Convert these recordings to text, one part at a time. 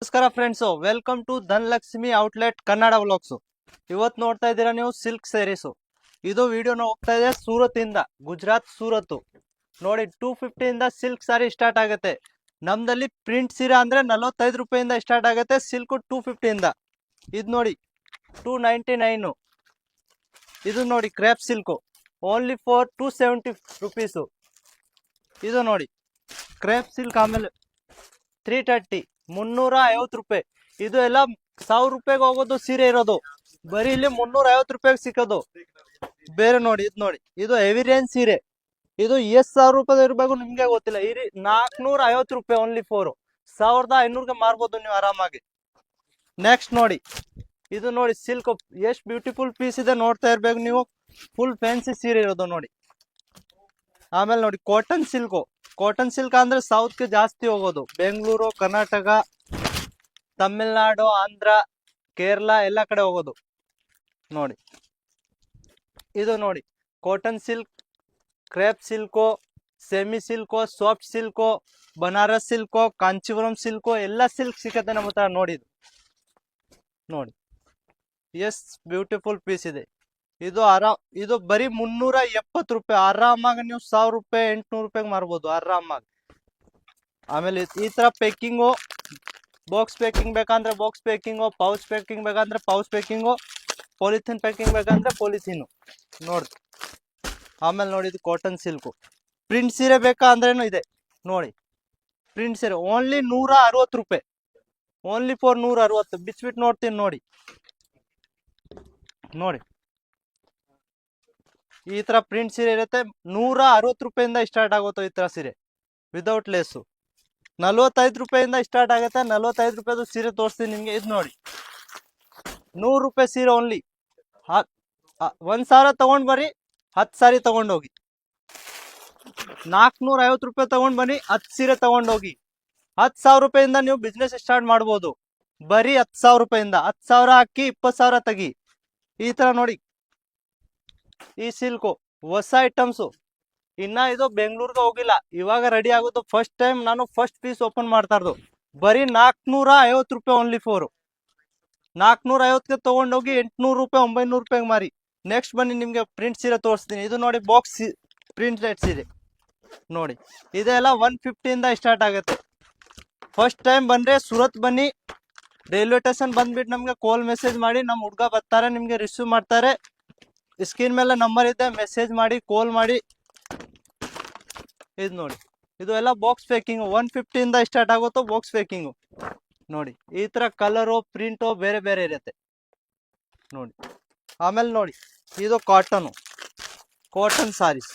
ನಮಸ್ಕಾರ friends, welcome to Dhanalakshmi outlet Kannada vlogs. ಇವತ್ತು ನೋಡ್ತಾ ಇದ್ದೀರಾ ನೀವು ಸಿಲ್ಕ್ ಸ್ಯಾರೀಸು. ಇದು ವಿಡಿಯೋನ ಹೋಗ್ತಾ ಇದೆ ಸೂರತ್ ಇಂದ, ಗುಜರಾತ್ ಸೂರತ್. ನೋಡಿ 250 ಇಂದ ಸಿಲ್ಕ್ ಸ್ಯಾರಿ ಸ್ಟಾರ್ಟ್ ಆಗುತ್ತೆ. ನಮ್ದಲ್ಲಿ ಪ್ರಿಂಟ್ ಸೀರೆ ಅಂದ್ರೆ 45 ರೂಪಾಯಿಂದ ಸ್ಟಾರ್ಟ್ ಆಗುತ್ತೆ, ಸಿಲ್ಕ್ 250 ಇಂದ. ಇದು ನೋಡಿ 299. ಇದು ನೋಡಿ crepe silk only for 270 rupees. ಇದು ನೋಡಿ ಕ್ರೇಪ್ ಸಿಲ್ಕ್, ಆಮೇಲೆ 330, 350 ರೂಪಾಯಿ. ಇದು ಎಲ್ಲ 1000 ರೂಪಾಯಿಗೆ ಹೋಗೋದು ಸೀರೆ ಇರೋದು, ಬರೀ ಇಲ್ಲಿ 350 ರೂಪಾಯಿಗೆ ಸಿಕ್ಕೋದು. ಬೇರೆ ನೋಡಿ, ಇದು ನೋಡಿ, ಇದು ಹೆವಿ ರೇಂಜ್ ಸೀರೆ. ಇದು ಎಷ್ಟು 1000 ರೂಪಾಯಿ ಇರಬೇಕು ನಿಮ್ಗೆ ಗೊತ್ತಿಲ್ಲ. ಇರಿ 450 ರೂಪಾಯಿ ಓನ್ಲಿ ಫೋರ್ 1500ಗೆ ಮಾರ್ಬೋದು ನೀವು ಆರಾಮಾಗಿ. ನೆಕ್ಸ್ಟ್ ನೋಡಿ, ಇದು ನೋಡಿ ಸಿಲ್ಕ್, ಎಷ್ಟು ಬ್ಯೂಟಿಫುಲ್ ಪೀಸ್ ಇದೆ ನೋಡ್ತಾ ಇರ್ಬೇಕು ನೀವು. ಫುಲ್ ಫ್ಯಾನ್ಸಿ ಸೀರೆ ಇರೋದು ನೋಡಿ. ಆಮೇಲೆ ನೋಡಿ ಕಾಟನ್ ಸಿಲ್ಕ್. ಕಾಟನ್ ಸಿಲ್ಕ್ ಅಂದ್ರೆ ಸೌತ್ಗೆ ಜಾಸ್ತಿ ಹೋಗೋದು, ಬೆಂಗಳೂರು, ಕರ್ನಾಟಕ, ತಮಿಳ್ನಾಡು, ಆಂಧ್ರ, ಕೇರಳ ಎಲ್ಲ ಕಡೆ ಹೋಗೋದು ನೋಡಿ. ಇದು ನೋಡಿ cotton silk, crepe silk, semi silk, soft silk, Banaras silk, Kanchipuram silk, ಎಲ್ಲ ಸಿಲ್ಕ್ ಸಿಕ್ಕತ್ತೆ ನಮ್ಮ ಹತ್ರ. ನೋಡಿದು ನೋಡಿ ಎಸ್ ಬ್ಯೂಟಿಫುಲ್ ಪೀಸ್ ಇದೆ. ಇದು ಬರೀ 370 ರೂಪಾಯಿ. ಆರಾಮಾಗಿ ನೀವು 1000 ರೂಪಾಯಿ 800 ರೂಪಾಯಿಗೆ ಮಾರ್ಬೋದು ಆರಾಮಾಗಿ. ಆಮೇಲೆ ಈ ತರ ಪ್ಯಾಕಿಂಗು, ಬಾಕ್ಸ್ ಪ್ಯಾಕಿಂಗ್ ಬೇಕಂದ್ರೆ ಬಾಕ್ಸ್ ಪ್ಯಾಕಿಂಗು, ಪೌಚ್ ಪ್ಯಾಕಿಂಗ್ ಬೇಕಂದ್ರೆ ಪೌಚ್ ಪ್ಯಾಕಿಂಗು, ಪಾಲಿಥಿನ್ ಪ್ಯಾಕಿಂಗ್ ಬೇಕಂದ್ರೆ ಪಾಲಿಥೀನು ನೋಡಿ. ಆಮೇಲೆ ನೋಡಿ ಇದು ಕಾಟನ್ ಸಿಲ್ಕು. ಪ್ರಿಂಟ್ ಸೀರೆ ಬೇಕಾ ಅಂದ್ರೇನು ಇದೆ ನೋಡಿ. ಪ್ರಿಂಟ್ ಸೀರೆ ಓನ್ಲಿ 160 ರೂಪಾಯಿ, ಓನ್ಲಿ ಫಾರ್ 160. ಬಿಚ್ಬಿಟ್ಟು ನೋಡ್ತೀನಿ ನೋಡಿ. ನೋಡಿ ಈ ತರ ಪ್ರಿಂಟ್ ಸೀರೆ ಇರುತ್ತೆ, 160 ರೂಪಾಯಿಂದ ಸ್ಟಾರ್ಟ್ ಆಗುತ್ತೆ ಈ ತರ ಸೀರೆ ವಿದೌಟ್ ಲೇಸು. 45 ರೂಪಾಯಿಂದ ಸ್ಟಾರ್ಟ್ ಆಗುತ್ತೆ. 45 ರೂಪಾಯಿದು ಸೀರೆ ತೋರಿಸ್ತೀನಿ ನಿಮ್ಗೆ. ಇದು ನೋಡಿ 100 ರೂಪಾಯಿ ಸೀರೆ ಓನ್ಲಿ. 1000 ತಗೊಂಡ್ ಬರ್ರಿ, 10 ಸಾರಿ ತಗೊಂಡೋಗಿ. 450 ರೂಪಾಯಿ ತಗೊಂಡ್ ಬನ್ನಿ, 10 ಸೀರೆ ತಗೊಂಡೋಗಿ. 10,000 ರೂಪಾಯಿಂದ ನೀವು ಬಿಸ್ನೆಸ್ ಸ್ಟಾರ್ಟ್ ಮಾಡ್ಬೋದು. ಬರೀ 10,000 ರೂಪಾಯಿಂದ 10,000 ಹಾಕಿ 20,000 ತೆಗಿ. ಈ ತರ ನೋಡಿ ಈ ಸಿಲ್ಕು ಹೊಸ ಐಟಮ್ಸು, ಇನ್ನ ಇದು ಬೆಂಗಳೂರಿಗೆ ಹೋಗಿಲ್ಲ, ಇವಾಗ ರೆಡಿ ಆಗೋದು. ಫಸ್ಟ್ ಟೈಮ್ ನಾನು ಫಸ್ಟ್ ಪೀಸ್ ಓಪನ್ ಮಾಡ್ತಾ ಇರೋದು. ಬರೀ 450 ರೂಪಾಯಿ ಓನ್ಲಿ ಫೋರ್ 450ಗೆ ತಗೊಂಡೋಗಿ 800 ರೂಪಾಯಿ 900 ರೂಪಾಯಿಗೆ ಮಾರಿ. ನೆಕ್ಸ್ಟ್ ಬನ್ನಿ ನಿಮ್ಗೆ ಪ್ರಿಂಟ್ ಸೀರೆ ತೋರಿಸ್ತೀನಿ. ಇದು ನೋಡಿ ಬಾಕ್ಸ್ ಪ್ರಿಂಟ್ ಸೀರೆ ನೋಡಿ. ಇದೆಲ್ಲ 150 ಇಂದ ಸ್ಟಾರ್ಟ್ ಆಗುತ್ತೆ. ಫಸ್ಟ್ ಟೈಮ್ ಬಂದ್ರೆ ಸೂರತ್ ಬನ್ನಿ, ರೈಲ್ವೆ ಸ್ಟೇಷನ್ ಬಂದ್ಬಿಟ್ಟು ನಮ್ಗೆ ಕಾಲ್ ಮೆಸೇಜ್ ಮಾಡಿ, ನಮ್ಮ ಹುಡುಗ ಬರ್ತಾರೆ, ನಿಮ್ಗೆ ರಿಸೀವ್ ಮಾಡ್ತಾರೆ. ಸ್ಕ್ರೀನ್ ಮೇಲೆ ನಂಬರ್ ಇದೆ, ಮೆಸೇಜ್ ಮಾಡಿ, ಕಾಲ್ ಮಾಡಿ. ಇದು ನೋಡಿ, ಇದು ಎಲ್ಲ ಬಾಕ್ಸ್ ಪ್ಯಾಕಿಂಗು. 150 ಇಂದ ಸ್ಟಾರ್ಟ್ ಆಗುತ್ತೋ ಬಾಕ್ಸ್ ಪ್ಯಾಕಿಂಗು ನೋಡಿ. ಈ ತರ ಕಲರು ಪ್ರಿಂಟು ಬೇರೆ ಬೇರೆ ಇರುತ್ತೆ ನೋಡಿ. ಆಮೇಲೆ ನೋಡಿ ಇದು ಕಾಟನ್ ಸಾರೀಸ್,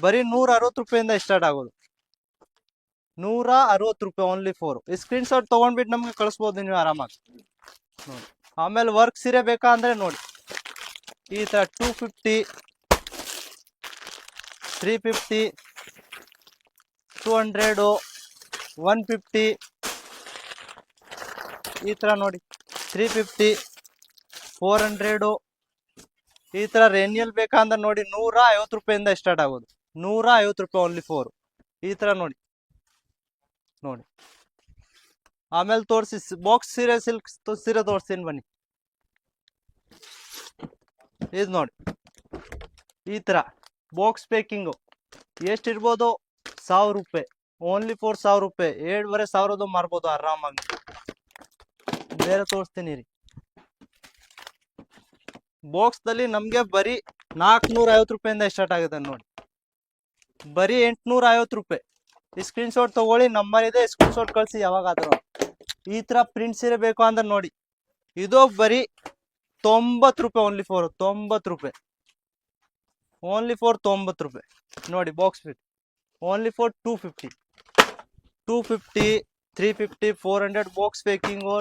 ಬರೀ 160 ರೂಪಾಯಿಂದ ಸ್ಟಾರ್ಟ್ ಆಗೋದು. 160 ರೂಪಾಯಿ ಓನ್ಲಿ ಫೋರ್. ಈ ಸ್ಕ್ರೀನ್ ಶಾಟ್ ತಗೊಂಡ್ಬಿಟ್ಟು ನಮ್ಗೆ ಕಳಿಸ್ಬೋದು ನೀವು ಆರಾಮಾಗಿ ನೋಡಿ. ಆಮೇಲೆ ವರ್ಕ್ ಸೀರೆ ಬೇಕಾ ಅಂದ್ರೆ ನೋಡಿ ಈ ತರ 250, 350, 200, 150 ಈ ತರ ನೋಡಿ. 350, 400 ಈ ತರ ರೇನಿಯಲ್ ಬೇಕಾ ಅಂದ್ರೆ ನೋಡಿ 150 ರೂಪಾಯಿಂದ ಸ್ಟಾರ್ಟ್ ಆಗೋದು. 150 ರೂಪಾಯಿ ಓನ್ಲಿ ಫೋರ್. ಈ ತರ ನೋಡಿ. ಆಮೇಲೆ ತೋರಿಸಿ ಬಾಕ್ಸ್ ಸೀರೆ, ಸಿಲ್ಕ್ ಸೀರೆ ತೋರಿಸ್ತೀನಿ ಬನ್ನಿ. ಇದು ನೋಡಿ ಈ ತರ ಬಾಕ್ಸ್ ಪ್ಯಾಕಿಂಗು. ಎಷ್ಟಿರ್ಬೋದು 1000 ರೂಪಾಯಿ ಓನ್ಲಿ ಫೋರ್ 1000 ರೂಪಾಯಿ. 7,500 ಮಾರ್ಬೋದು ಆರಾಮಾಗಿ. ಬೇರೆ ತೋರಿಸ್ತೀನಿ ರೀ. ಬಾಕ್ಸ್ ದಲ್ಲಿ ನಮ್ಗೆ ಬರೀ 450 ರೂಪಾಯಿಂದ ಸ್ಟಾರ್ಟ್ ಆಗುತ್ತೆ ನೋಡಿ. ಬರೀ 850 ರೂಪಾಯಿ. ಈ ಸ್ಕ್ರೀನ್ ಶಾಟ್ ತಗೊಳ್ಳಿ, ನಂಬರ್ ಇದೆ, ಸ್ಕ್ರೀನ್ ಶಾಟ್ ಕಳಿಸಿ ಯಾವಾಗಾದ್ರೂ. ಈ ತರ ಪ್ರಿಂಟ್ ಸೀರೆ ಬೇಕು ಅಂದ್ರೆ ನೋಡಿ, ಇದು ಬರೀ 90 ರೂಪಾಯಿ ಓನ್ಲಿ ಫೋರ್ 90 ರೂಪಾಯಿ, ಓನ್ಲಿ ಫೋರ್ 90 ರೂಪಾಯಿ ನೋಡಿ. Box fit only four 250, 350, 400 box packing,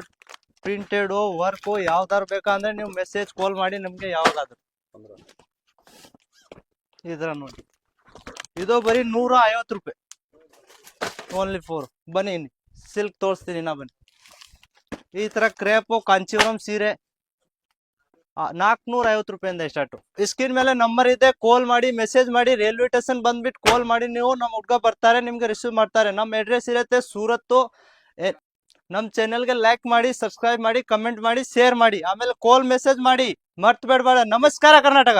printed, work ಯಾವ್ದಾರು ಬೇಕಂದ್ರೆ ನೀವು ಮೆಸೇಜ್ ಕಾಲ್ ಮಾಡಿ ನಮ್ಗೆ ಯಾವಾಗಾದ್ರು. ಇದ್ರ ನೋಡಿ ಇದು ಬರೀ 150 ರೂಪಾಯಿ ಓನ್ಲಿ ಫೋರ್. ಬನ್ನಿ ಸಿಲ್ಕ್ ತೋರಿಸ್ತೀನಿ ನಾ, ಬನ್ನಿ. ಈ ತರ ಕ್ರೇಪು ಕಾಂಚೀಪುರಂ ಸೀರೆ 450 ರೂಪಾಯಿಂದ ಸ್ಟಾರ್ಟು. ಸ್ಕ್ರೀನ್ ಮೇಲೆ ನಂಬರ್ ಇದೆ, ಕಾಲ್ ಮಾಡಿ, ಮೆಸೇಜ್ ಮಾಡಿ. ರೈಲ್ವೆ ಸ್ಟೇಷನ್ ಬಂದ್ಬಿಟ್ಟು ಕಾಲ್ ಮಾಡಿ ನೀವು, ನಮ್ಮ ಹುಡುಗ ಬರ್ತಾರೆ, ನಿಮ್ಗೆ ರಿಸೀವ್ ಮಾಡ್ತಾರೆ. ನಮ್ಮ ಅಡ್ರೆಸ್ ಇರುತ್ತೆ ಸೂರತ್ತು ನಮ್ ಚಾನೆಲ್ಗೆ ಲೈಕ್ ಮಾಡಿ, ಸಬ್ಸ್ಕ್ರೈಬ್ ಮಾಡಿ, ಕಮೆಂಟ್ ಮಾಡಿ, ಶೇರ್ ಮಾಡಿ, ಆಮೇಲೆ ಕಾಲ್ ಮೆಸೇಜ್ ಮಾಡಿ, ಮರ್ತ್ ಬೇಡಬೇಡ. ನಮಸ್ಕಾರ ಕರ್ನಾಟಕ.